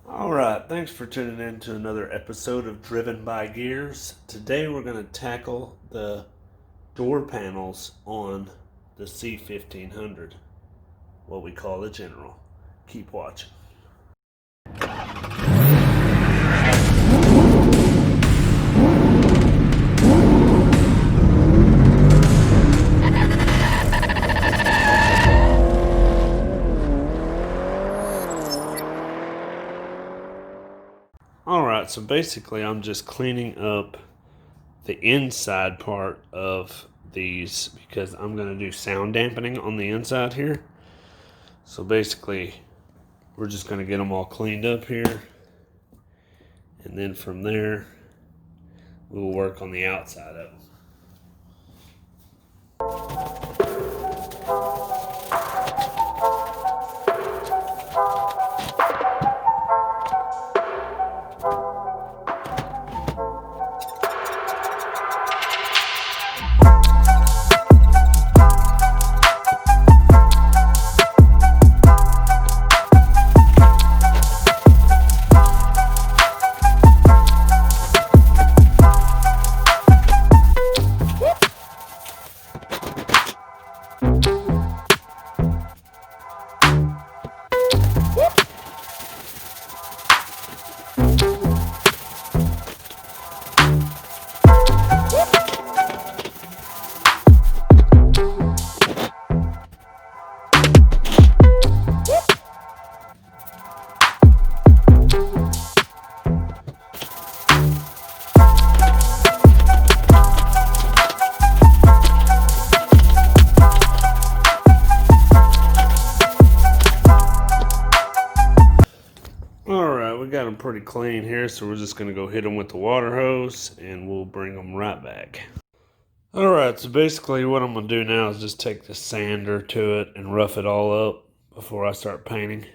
Alright, thanks for tuning in to another episode of Driven by Gears. Today we're going to tackle the door panels on the C1500, what we call the General. Keep watching. Alright, so basically I'm just cleaning up the inside part of these because I'm going to do sound dampening on the inside here. So basically we're just going to get them all cleaned up here, and then from there we'll work on the outside of them. Alright, we got them pretty clean here, so we're just going to go hit them with the water hose and we'll bring them right back. Alright, so basically what I'm going to do now is just take the sander to it and rough it all up before I start painting.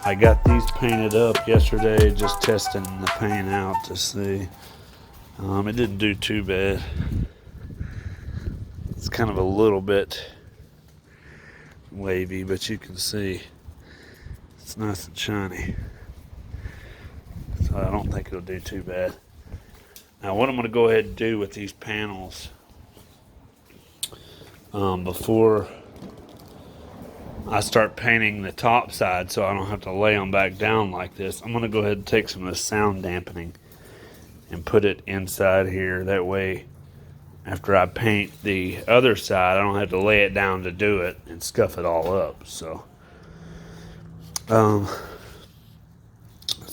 I got these painted up yesterday, just testing the paint out to see. It didn't do too bad. It's kind of a little bit wavy, but you can see it's nice and shiny. So I don't think it'll do too bad. Now what I'm going to go ahead and do with these panels, before I start painting the top side so I don't have to lay them back down like this, I'm going to go ahead and take some of the sound dampening and put it inside here. That way, after I paint the other side, I don't have to lay it down to do it and scuff it all up. So that's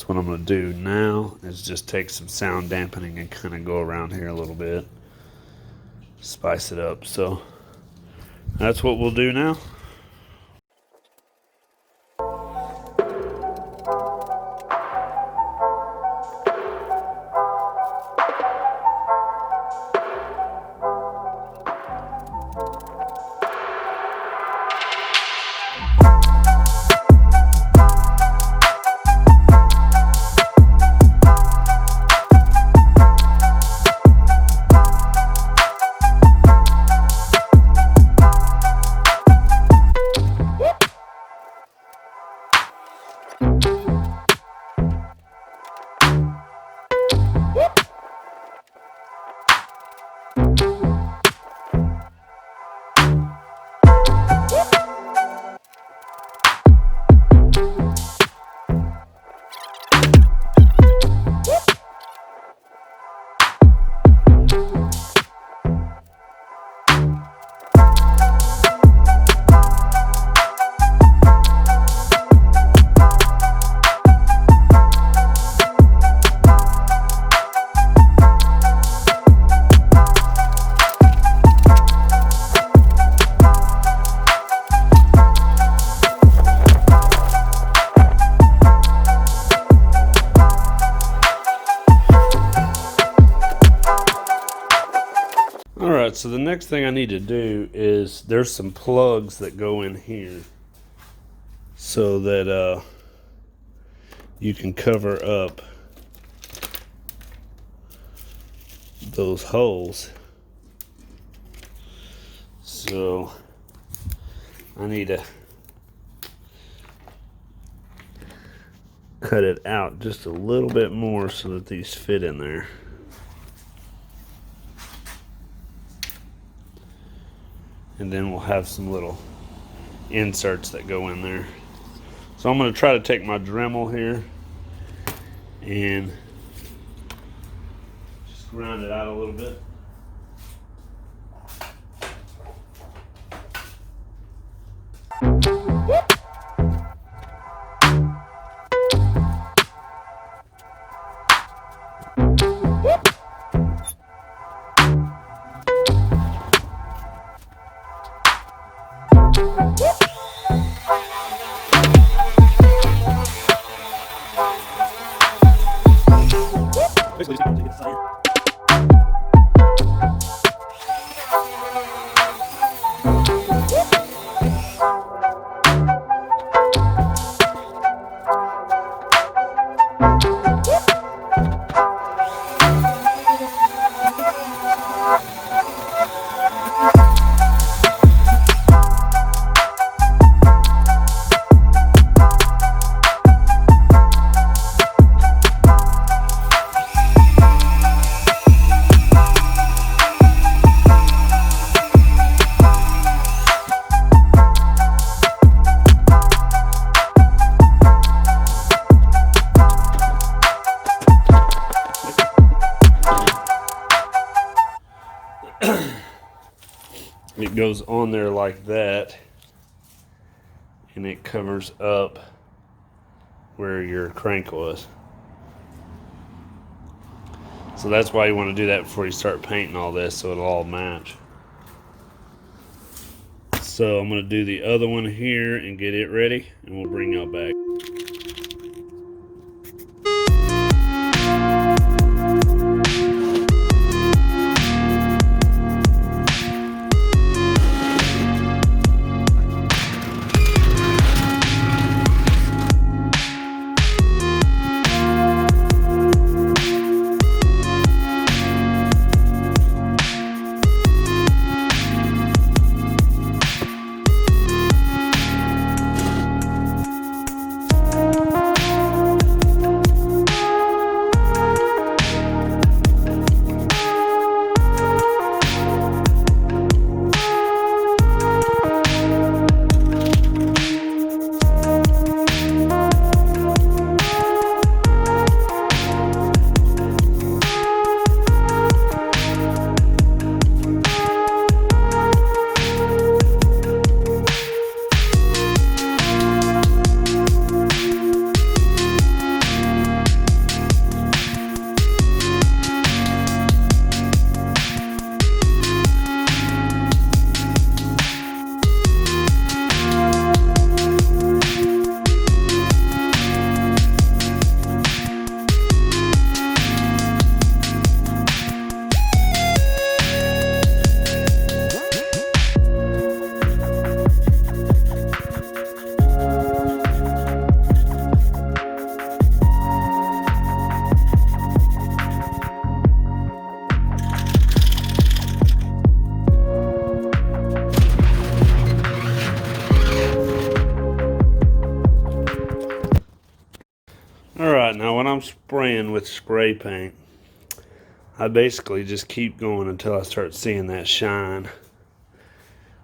what I'm going to do now, is just take some sound dampening and kind of go around here a little bit, spice it up. So that's what we'll do now. Alright, so the next thing I need to do is, there's some plugs that go in here so that you can cover up those holes. So I need to cut it out just a little bit more so that these fit in there. And then we'll have some little inserts that go in there. So I'm going to try to take my Dremel here and just grind it out a little bit. It goes on there like that, and it covers up where your crank was. So that's why you want to do that before you start painting all this, so it'll all match. So I'm going to do the other one here and get it ready, and we'll bring y'all back. Alright, now when I'm spraying with spray paint, I basically just keep going until I start seeing that shine.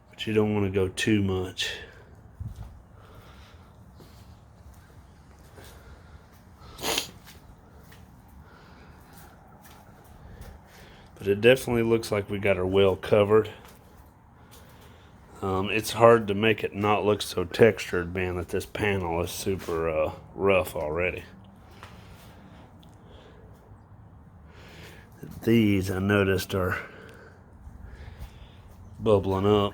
But you don't want to go too much. But it definitely looks like we got her well covered. It's hard to make it not look so textured, being that this panel is super rough already. These, I noticed, are bubbling up.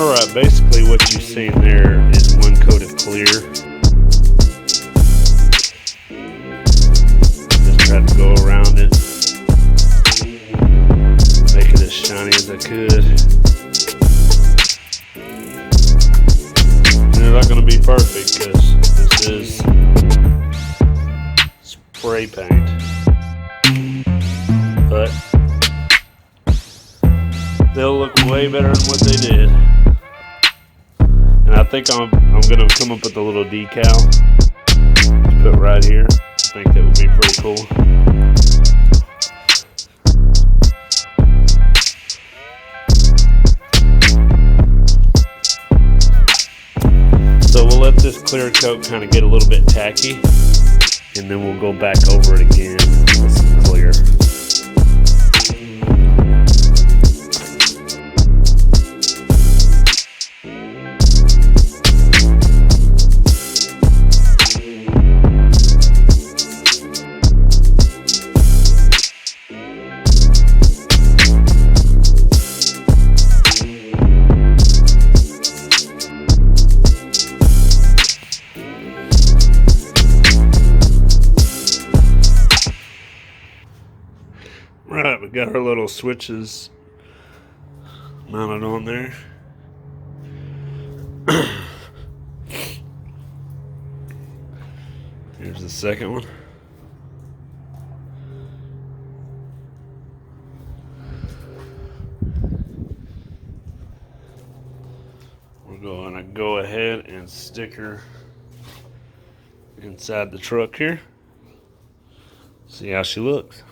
Alright, basically what you've seen there is one coat of clear. Just tried to go around it, make it as shiny as I could. And they're not going to be perfect because this is spray paint, but they'll look way better than what they did. And I think I'm gonna come up with a little decal to put right here. I think that would be pretty cool. So we'll let this clear coat kind of get a little bit tacky, and then we'll go back over it again with some clear. Right, we got our little switches mounted on there. the second one. We're going to go ahead and stick her inside the truck here. See how she looks.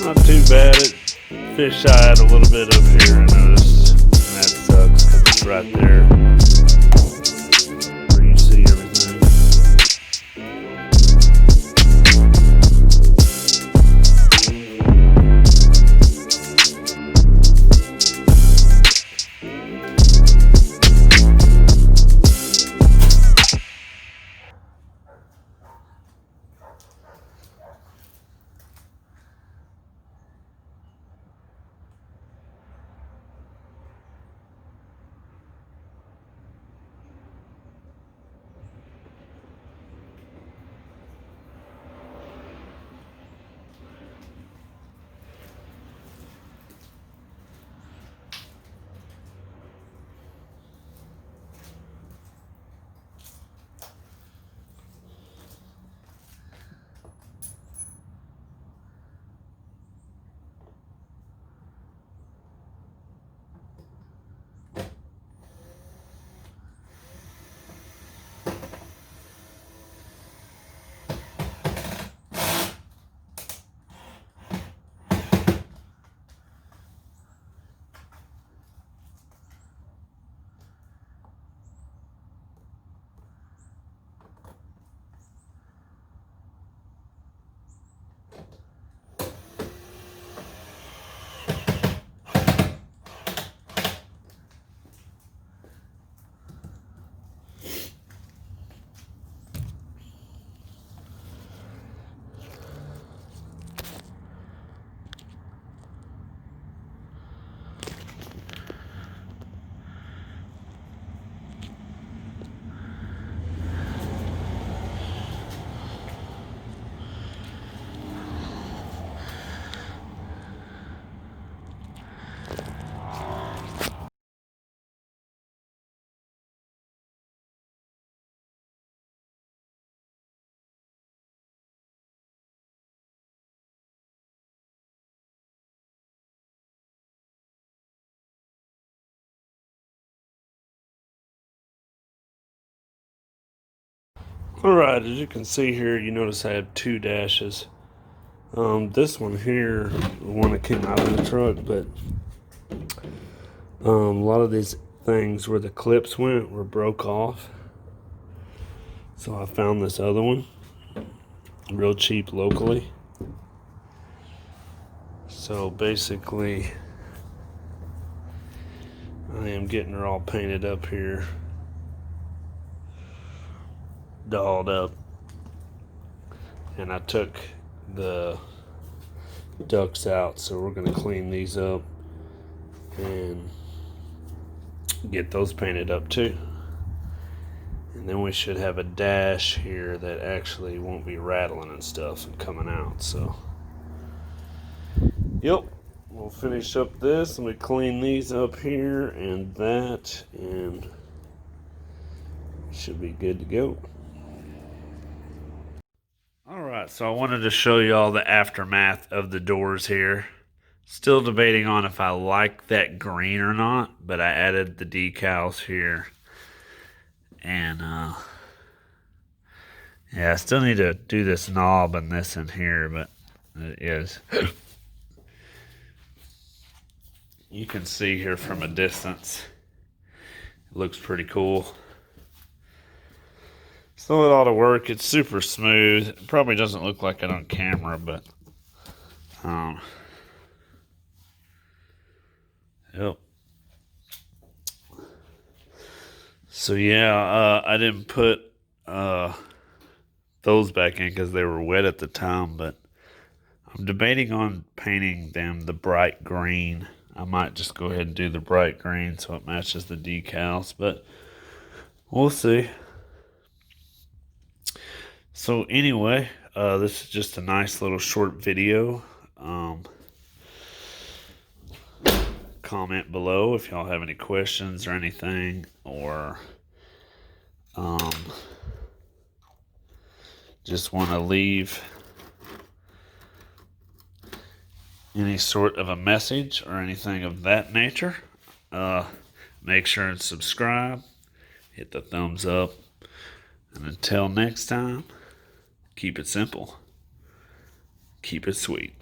Not too bad. It fisheye a little bit up here, I noticed. And that sucks because it's right there where you see everything. Alright, as you can see here, you notice I have two dashes. This one here, the one that came out of the truck, but a lot of these things where the clips went were broke off. So I found this other one, real cheap locally. So basically, I am getting her all painted up here, dolled up, and I took the ducts out, so we're going to clean these up and get those painted up too. And then we should have a dash here that actually won't be rattling and stuff and coming out. So, yep, we'll finish up this and we clean these up here and that, and should be good to go. Alright, so I wanted to show you all the aftermath of the doors here. Still debating on if I like that green or not, but I added the decals here. And, yeah, I still need to do this knob and this in here, but it is. You can see here from a distance, it looks pretty cool. So it ought to work. It's super smooth. It probably doesn't look like it on camera, but yep. So yeah, I didn't put those back in because they were wet at the time, but I'm debating on painting them the bright green. I might just go ahead and do the bright green so it matches the decals, but we'll see. So anyway, this is just a nice little short video. Comment below if y'all have any questions or anything, or just want to leave any sort of a message or anything of that nature. Make sure and subscribe, hit the thumbs up, and until next time, keep it simple, keep it sweet.